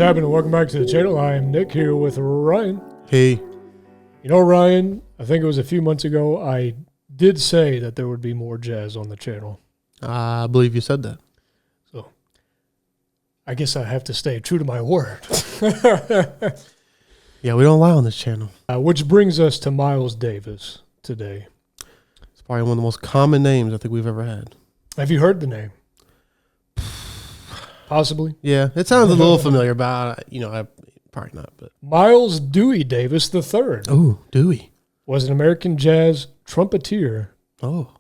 happening? Welcome back to the channel. I am Nick here with Ryan. Hey. You know, Ryan, I think it was a few months ago, I did say that there would be more jazz on the channel. I believe you said that. So, I guess I have to stay true to my word. Yeah, we don't lie on this channel. Which brings us to Miles Davis today. It's probably one of the most common names I think we've ever had. Have you heard the name? Possibly. Yeah, it sounds a little familiar, but I probably not. But Miles Dewey Davis III oh, Dewey was an American jazz trumpeter,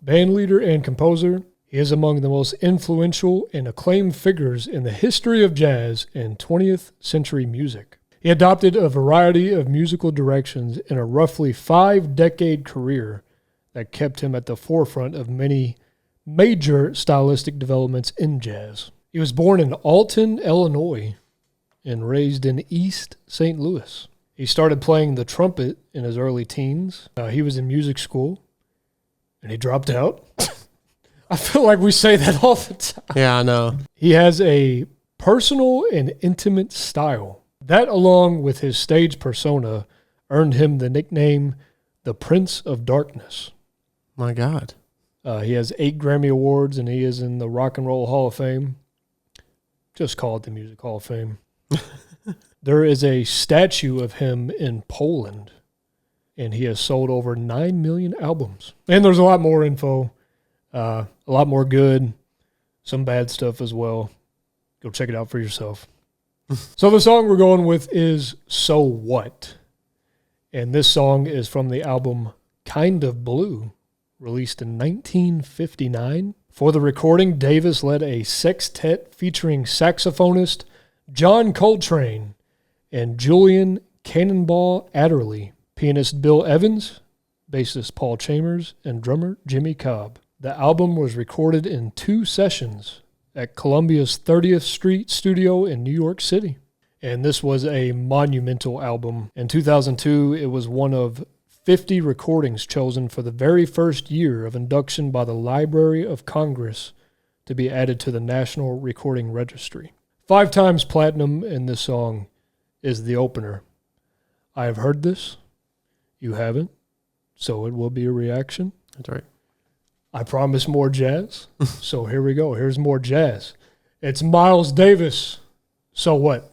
band leader, and composer. He is among the most influential and acclaimed figures in the history of jazz and 20th century music. He adopted a variety of musical directions in a roughly 5-decade career that kept him at the forefront of many major stylistic developments in jazz. He was born in Alton, Illinois, and raised in East St. Louis. He started playing the trumpet in his early teens. He was in music school, and he dropped out. I feel like we say that all the time. Yeah, I know. He has a personal and intimate style. That, along with his stage persona, earned him the nickname the Prince of Darkness. My God. He has 8 Grammy Awards, and he is in the Rock and Roll Hall of Fame. Just call it the Music Hall of Fame. There is a statue of him in Poland, and he has sold over 9 million albums. And there's a lot more info, a lot more good, some bad stuff as well. Go check it out for yourself. So the song we're going with is So What? And this song is from the album Kind of Blue, released in 1959. For the recording, Davis led a sextet featuring saxophonist John Coltrane and Julian Cannonball Adderley, pianist Bill Evans, bassist Paul Chambers, and drummer Jimmy Cobb. The album was recorded in 2 sessions at Columbia's 30th Street studio in New York City. And this was a monumental album. In 2002, it was one of 50 recordings chosen for the very first year of induction by the Library of Congress to be added to the National Recording Registry. 5 times platinum, and this song is the opener. I have heard this. You haven't. So it will be a reaction. That's right. I promise more jazz. So here we go. Here's more jazz. It's Miles Davis. So What?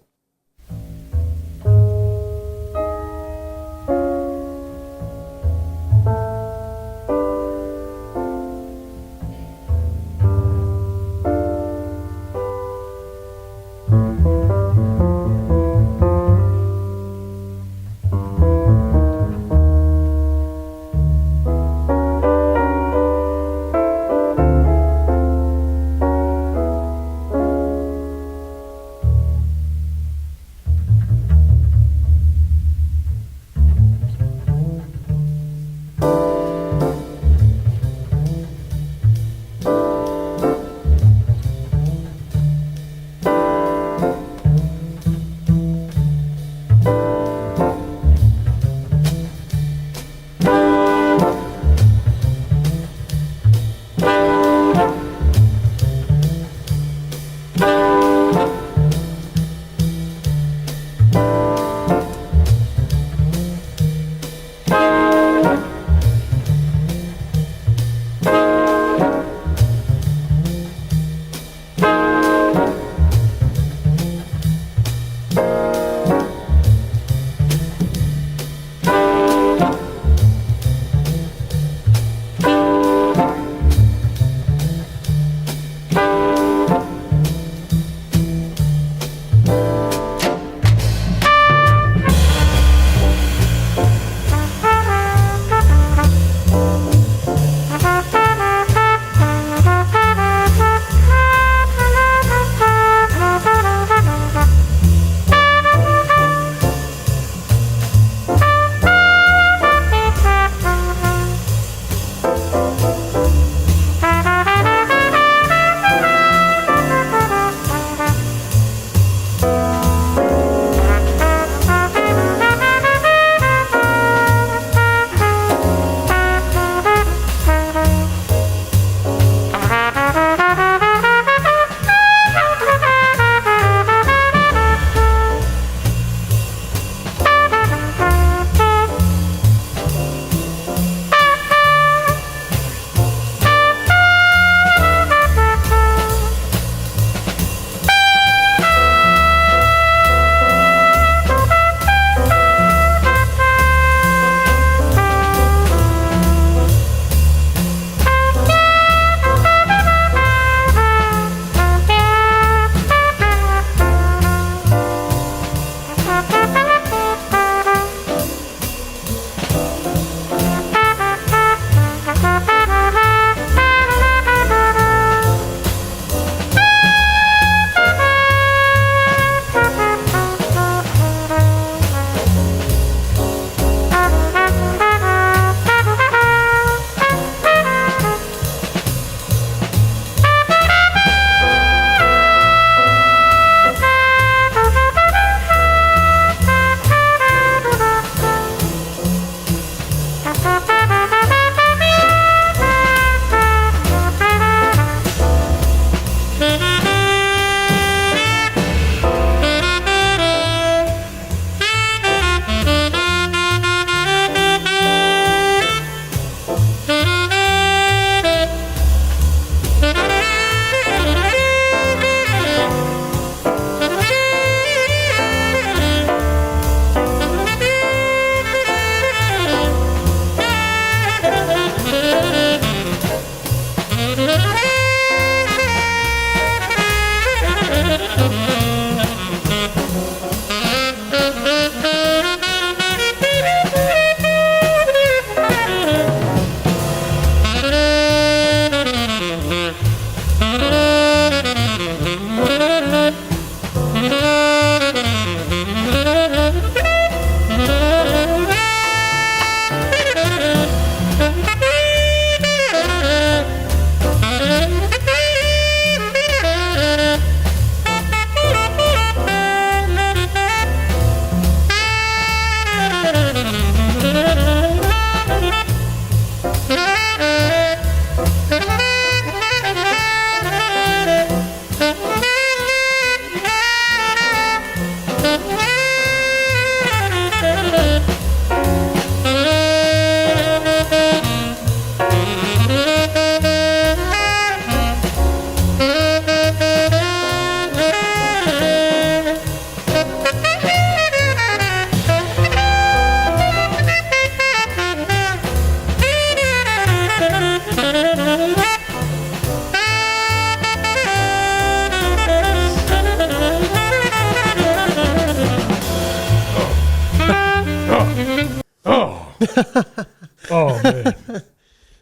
Oh man,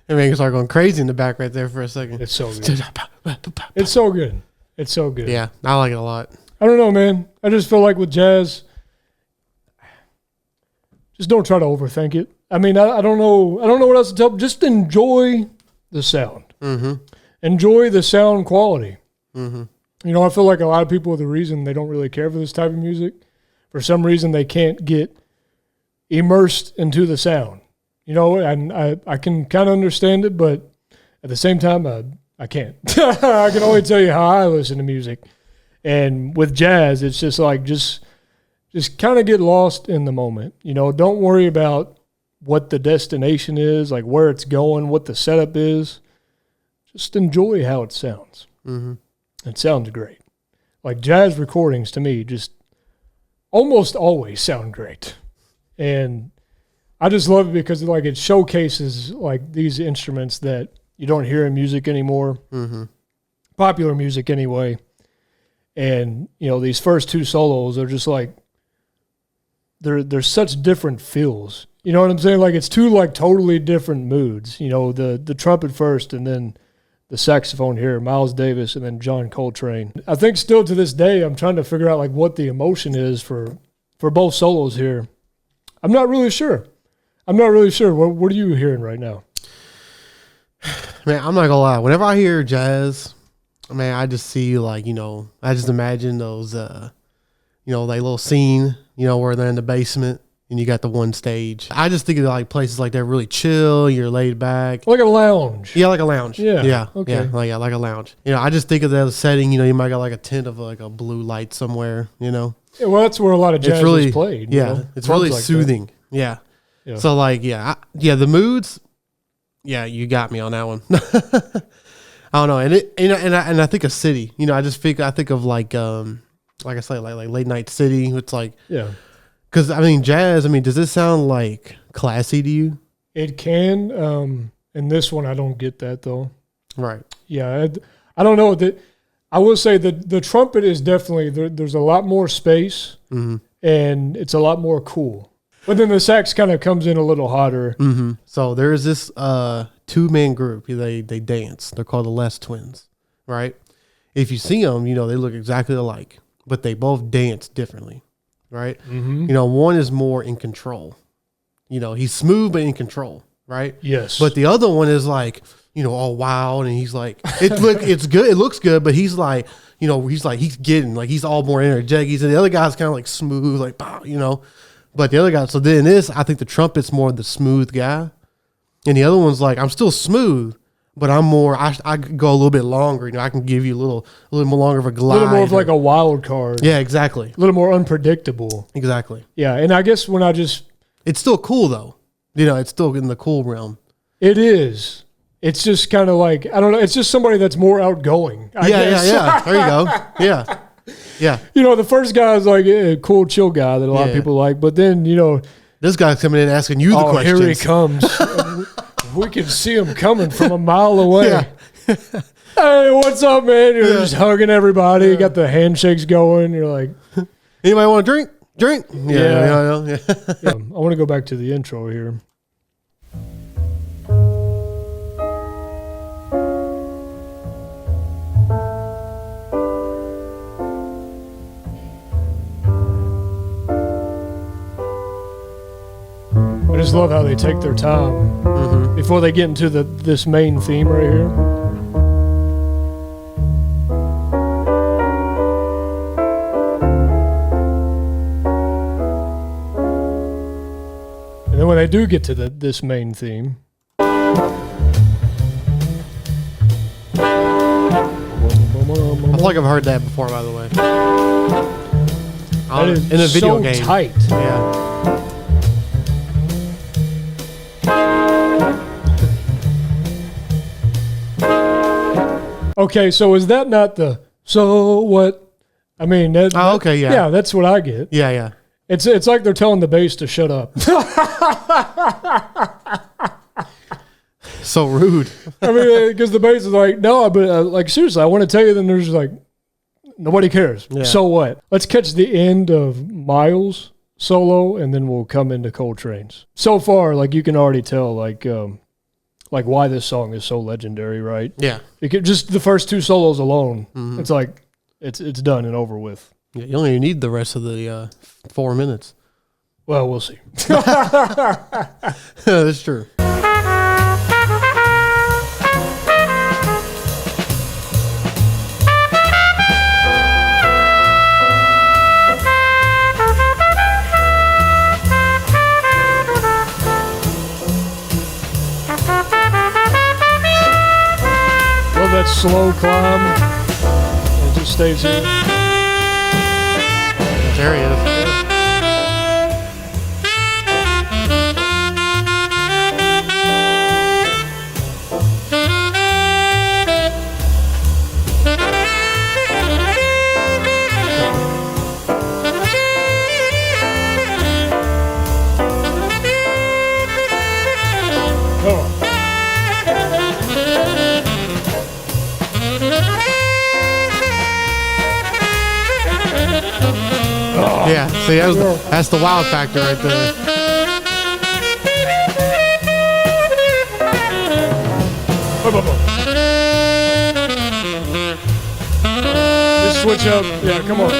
I mean, you start going crazy in the back right there for a second. it's so good. It's so good. It's so good. Yeah, I like it a lot. I don't know, man. I just feel like with jazz, just don't try to overthink it. I mean, I don't know. I don't know what else to tell. Just enjoy the sound. Mm-hmm. Enjoy the sound quality. Mm-hmm. You know, I feel like a lot of people, the reason they don't really care for this type of music, for some reason they can't get immersed into the sound. You know, and I can kind of understand it, but at the same time, I can't. I can only tell you how I listen to music. And with jazz, it's just like, just kind of get lost in the moment. You know, don't worry about what the destination is, like where it's going, what the setup is. Just enjoy how it sounds. Mm-hmm. It sounds great. Like jazz recordings to me just almost always sound great. And I just love it because like it showcases like these instruments that you don't hear in music anymore. Mm-hmm. Popular music anyway. And, you know, these first two solos are just like, they're such different feels. You know what I'm saying? Like it's two like totally different moods. You know, the trumpet first and then the saxophone here, Miles Davis and then John Coltrane. I think still to this day, I'm trying to figure out like what the emotion is for both solos here. I'm not really sure. What are you hearing right now? Man, I'm not gonna lie. Whenever I hear jazz, man, I just see like, you know, I just imagine those, you know, that little scene, you know, where they're in the basement and you got the one stage. I just think of like places like that really chill. You're laid back. Like a lounge. Yeah, like a lounge. Yeah. Yeah. Okay. Yeah, like a lounge. You know, I just think of that setting. You know, you might got like a tent of like a blue light somewhere. You know, Yeah, well, that's where a lot of jazz it's really is played. you Yeah, know? it's Clubs really like that. soothing. Yeah. Yeah. So like, the moods. Yeah, you got me on that one. I don't know, and I think of city. You know, I think of like I say, like late night city. It's like, Yeah. because I mean, jazz. I mean, does this sound like classy to you? It can. In this one, I don't get that though. Right. Yeah, I don't know. I will say that the trumpet is definitely there's a lot more space Mm-hmm. and it's a lot more cool. But then the sax kind of comes in a little hotter. Mm-hmm. So there is this 2-man group. They dance. They're called the Les Twins. Right. If you see them, you know they look exactly alike, but they both dance differently. Right. Mm-hmm. You know, one is more in control. You know, he's smooth but in control. Right. Yes. But the other one is like, you know, all wild, and he's like, it's good, it looks good, but he's like, you know, he's getting like he's all more energetic. And the other guy's kind of like smooth, like, you know. But the other guy, so then this, I think the trumpet's more the smooth guy, and the other one's like, I'm still smooth, but I'm more. I go a little bit longer. You know, I can give you a little more longer of a glide, a little more of like a wild card. Yeah, exactly, A little more unpredictable. exactly. Yeah, and I guess It's still cool though. You know, it's still in the cool realm. it is. It's just kind of like, I don't know. It's just somebody that's more outgoing. I guess. Yeah. There you go. Yeah. You know, the first guy is like a cool, chill guy that a lot of Yeah. people like. But then, you know, This guy's coming in asking you the oh, questions. here he comes. We can see him coming from a mile away. Yeah. Hey, what's up, man? You're Yeah. just hugging everybody. You got the handshakes going. You're like, Anybody want a drink? Drink. Yeah. Yeah. yeah. I want to go back to the intro here. I just love how they take their time Mm-hmm. before they get into this main theme right here. And then when they do get to this main theme, I feel like I've heard that before, by the way. that is in a video so game. tight. Yeah. Okay, so is that not the so what? I mean, Oh, okay, yeah. yeah, that's what I get. Yeah. It's like they're telling the bass to shut up. So rude. I mean, because the bass is like, no, but like seriously, I want to tell you. Then there's like, nobody cares. Yeah. So what? Let's catch the end of Miles solo, and then we'll come into Coltrane's. So far, like you can already tell, like why this song is so legendary, right? Yeah. Just the first two solos alone, it's like it's done and over with. Yeah, you don't even need the rest of the 4 minutes. Well, we'll see. That's true. Love that slow climb. It just stays here. There he is. Yeah, see, that's the wow factor right there. Just switch up. Yeah, come on.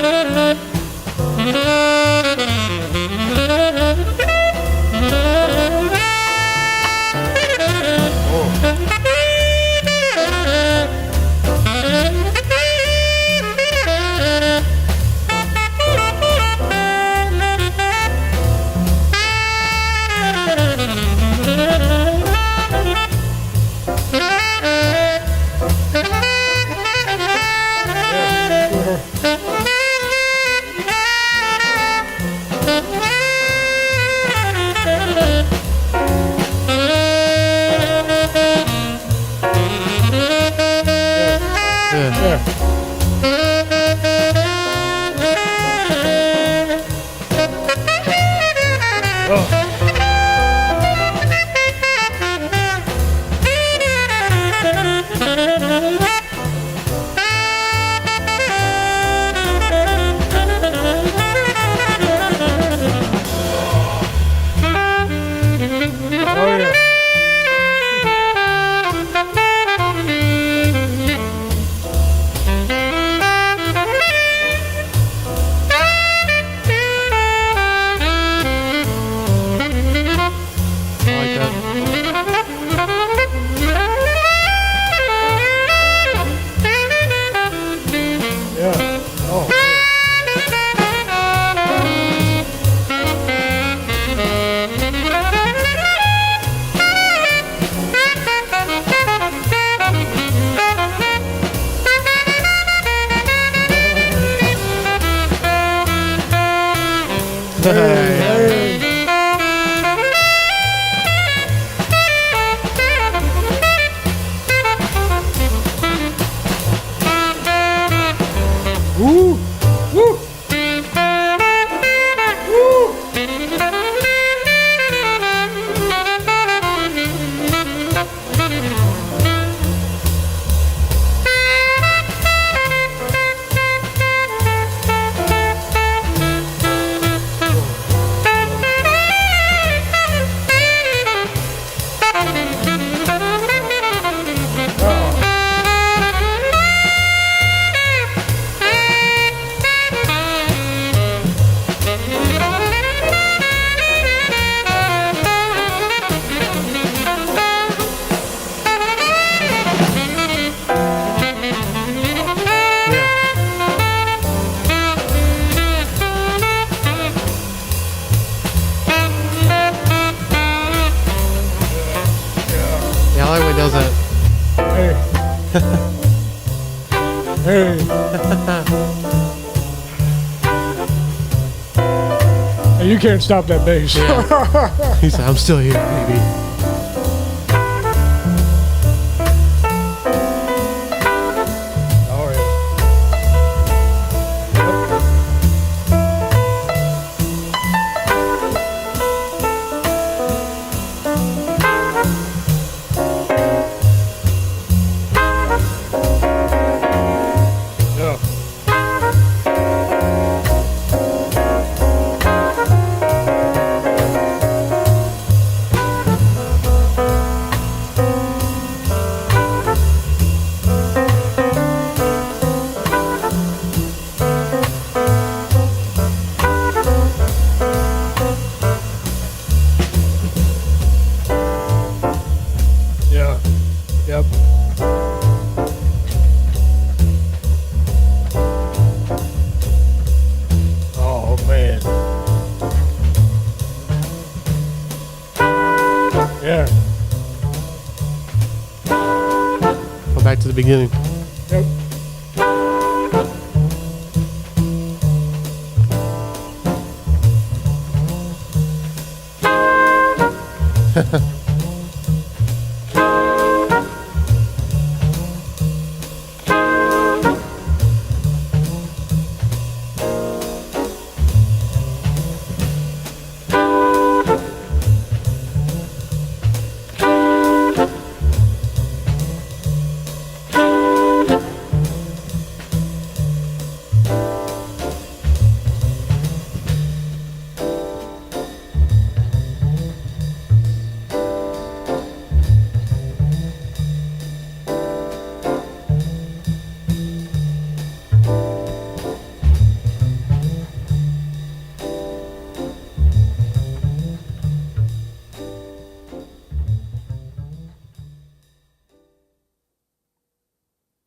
Woo! Woo! Yeah, I like when it does that. Hey. Hey, you can't stop that bass. Yeah. He said, I'm still here, baby. All right. Yeah. Yeah. Go back to the beginning. Yep.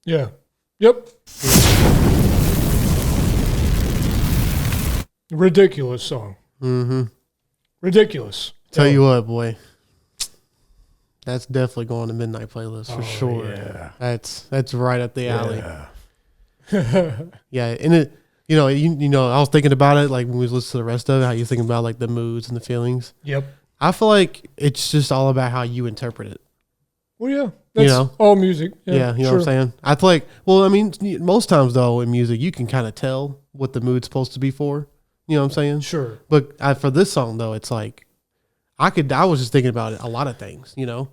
Yeah. Yep. Ridiculous song. Mm-hmm. Ridiculous. Tell you what, boy. That's definitely going to midnight playlist for sure. Yeah. That's right up the alley. Yeah. Yeah, and it, you know, I was thinking about it like when we listened to the rest of it, how you thinking about like the moods and the feelings. Yep. I feel like it's just all about how you interpret it. Well, yeah. That's all music. Yeah, you know what I'm saying? I feel like, well, I mean, most times though in music, you can kind of tell what the mood's supposed to be for. You know what I'm saying? Sure. But for this song though, it's like I was just thinking about it, a lot of things, you know,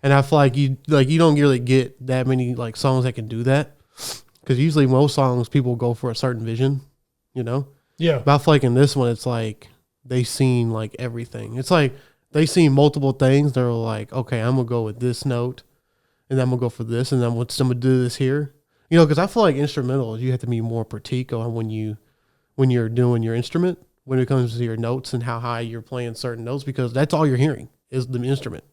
and I feel like you don't really get that many like songs that can do that, because usually most songs people go for a certain vision, you know. Yeah. But I feel like in this one, it's like they seen like everything. It's like they seen multiple things. They're like, okay, I'm gonna go with this note, and then I'm gonna go for this, and then I'm gonna do this here. You know, because I feel like instrumentals, you have to be more particular on when you're doing your instrument, when it comes to your notes and how high you're playing certain notes, because that's all you're hearing is the instrument.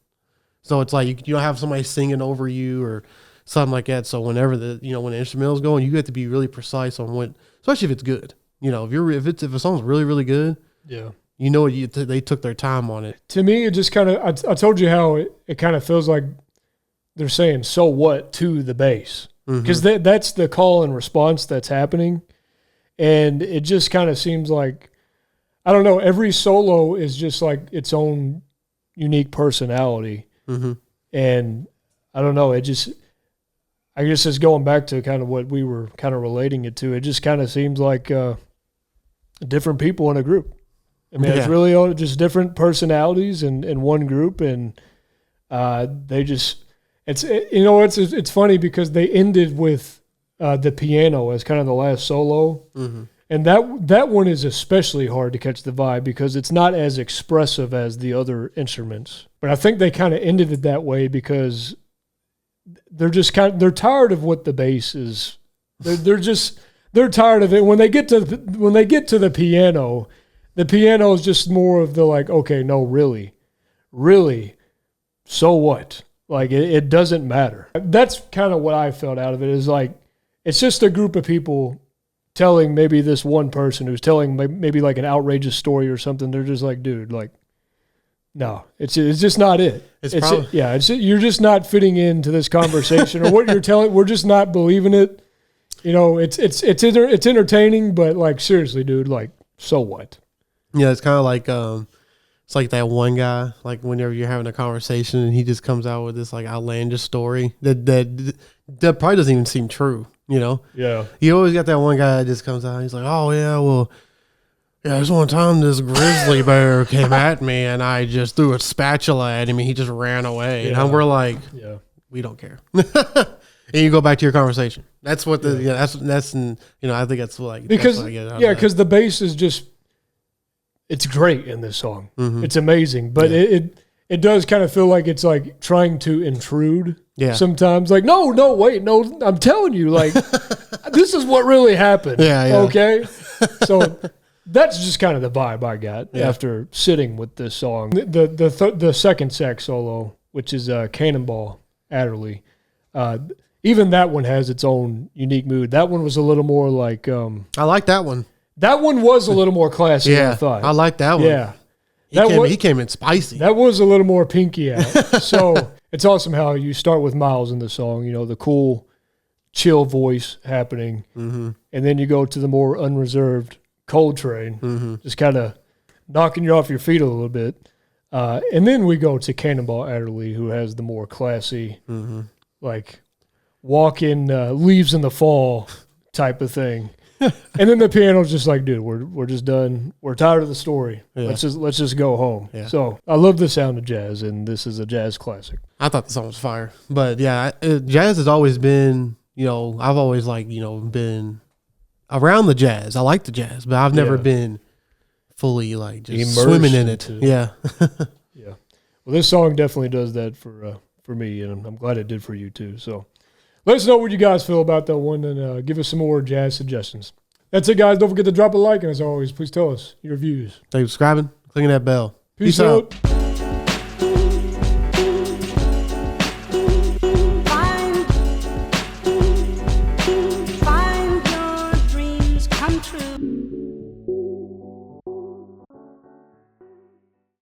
So it's like you don't have somebody singing over you or something like that. So whenever when the instrumental's going, you have to be really precise on what, especially if it's good. You know, if a song's really really good, Yeah. you know they took their time on it. To me, it just kind of, I told you how it kind of feels like they're saying, so what, to the bass. Because that's the call and response that's happening. And it just kind of seems like, I don't know, every solo is just like its own unique personality. Mm-hmm. And I don't know, I guess it's going back to kind of what we were kind of relating it to. It just kind of seems like different people in a group. I mean, it's really all just different personalities in one group, and they just it's funny because they ended with the piano as kind of the last solo, and that one is especially hard to catch the vibe because it's not as expressive as the other instruments. But I think they kind of ended it that way because they're tired of what the bass is. They're tired of it. When they get to the piano. The piano is just more of the like, okay, no, really, so what? Like, it doesn't matter. That's kind of what I felt out of it, is like, it's just a group of people telling maybe this one person who's telling maybe like an outrageous story or something. They're just like, dude, like, no, it's just not it. You're just not fitting into this conversation or what you're telling. We're just not believing it. You know, it's entertaining, but like, seriously, dude, like, so what? Yeah, it's kind of like it's like that one guy, like whenever you're having a conversation and he just comes out with this like outlandish story that probably doesn't even seem true, you know? Yeah. You always got that one guy that just comes out and he's like, oh yeah, well, yeah, there's one time this grizzly bear came at me and I just threw a spatula at him and he just ran away. Yeah. And we're like, Yeah. we don't care. And you go back to your conversation. That's what that's I think that's like, because that's what I get out of that. because the bass is just, it's great in this song. Mm-hmm. It's amazing, but it does kind of feel like it's like trying to intrude. Yeah. Sometimes, like, no, wait, no, I'm telling you, like, this is what really happened. Yeah. Okay. So that's just kind of the vibe I got after sitting with this song. The second sax solo, which is Cannonball Adderley, even that one has its own unique mood. That one was a little more like I like that one. that one was a little more classy than I thought. I like that one. Yeah. He came in spicy. That was a little more pinky out. So it's awesome how you start with Miles in the song, you know, the cool, chill voice happening. Mm-hmm. And then you go to the more unreserved Coltrane, Mm-hmm. just kind of knocking you off your feet a little bit. And then we go to Cannonball Adderley, who has the more classy, Mm-hmm. like walk-in leaves in the fall type of thing. And then the piano's just like, dude, we're just done. We're tired of the story. Yeah. Let's just go home. Yeah. So I love the sound of jazz, and this is a jazz classic. I thought the song was fire. But yeah, jazz has always been, you know, I've always like, you know, been around the jazz. I like the jazz, but I've never Yeah. been fully like just Immersed swimming in it. into- Yeah. Yeah. Well, this song definitely does that for me, and I'm glad it did for you too. So let us know what you guys feel about that one, and give us some more jazz suggestions. That's it, guys. Don't forget to drop a like, and as always, please tell us your views. Thanks for subscribing, clicking that bell. Peace out.